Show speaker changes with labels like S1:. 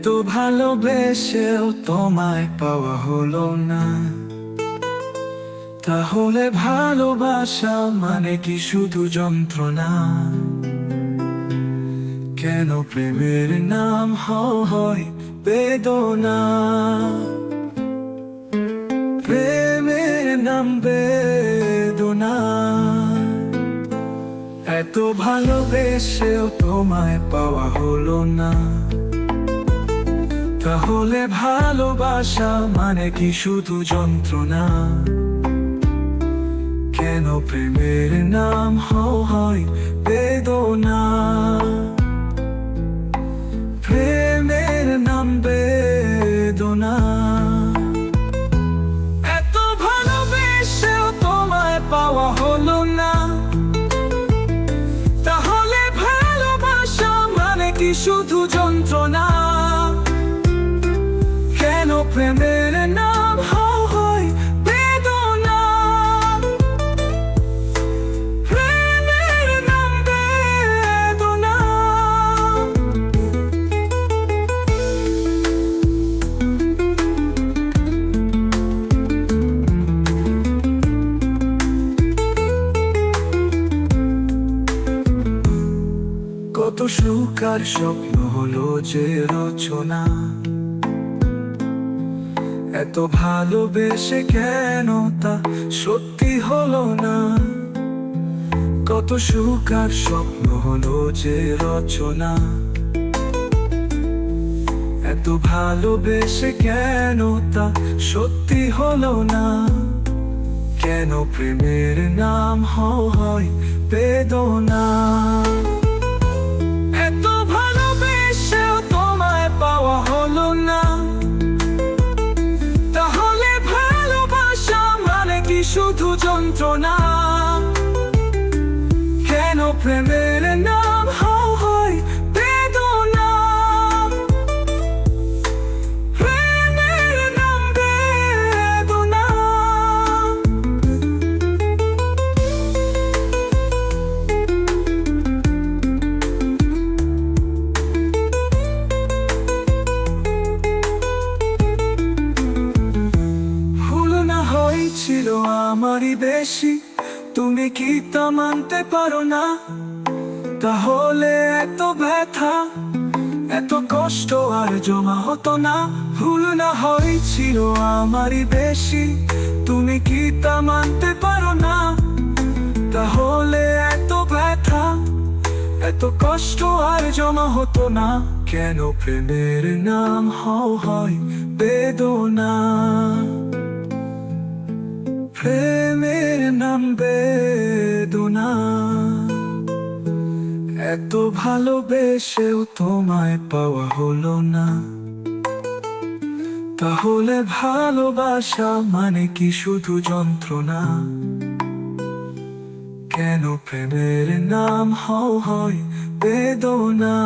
S1: এত ভালোবেসেও তোমায় পাওয়া হলো না, তাহলে ভালোবাসা মানে কি শুধু যন্ত্রণা? কেন প্রেমের নাম হয় বেদনা? প্রেমের নাম বেদনা। এত ভালোবেসেও তোমায় পাওয়া হলো না, তাহলে ভালোবাসা মানে কি শুধু যন্ত্রণা? কেন প্রেমের নাম হয় বেদনা? প্রেমের নাম বেদনা। এত ভালোবেসেও তোমায় পাওয়া হলো না, তাহলে ভালোবাসা মানে কি শুধু যন্ত্রণা? কেন প্রেমের নাম হয় বেদনা? প্রেমের নাম বেদনা। কত সুখ আর স্বপ্ন হলো যে রচনা, এত ভালোবেসে কেন তা সত্যি হলো না? কত সুখ আর স্বপ্ন হলো যে রচনা, এত ভালোবেসে কেন তা সত্যি হলো না? কেন প্রেমের নাম হয় বেদনা? এত ভালোবেসেও তোমায় পাওয়া হলো না, তাহলে ভালোবাসা মানে কি শুধু যন্ত্রণা? কেন প্রেমের নাম হয় বেদনা? প্রেমের নাম বেদনা। ভুল না হয়েছিল আমারই বেশি, তুমি কি তা মানতে পারো না? তাহলে এত ব্যথা, এত কষ্ট আর জমা হতো না। ভুল না হয়েছিল আমারই বেশি, তুমি কি তা মানতে পারো না? তাহলে এত ব্যথা, এত কষ্ট আর জমা হতো না। কেন প্রেমের নাম হয় বেদনা? প্রেমের নাম বেদনা। এত ভালোবেসেও তোমায় পাওয়া হলো না, তাহলে ভালোবাসা মানে কি শুধু যন্ত্রণা? কেন প্রেমের নাম হয় বেদনা?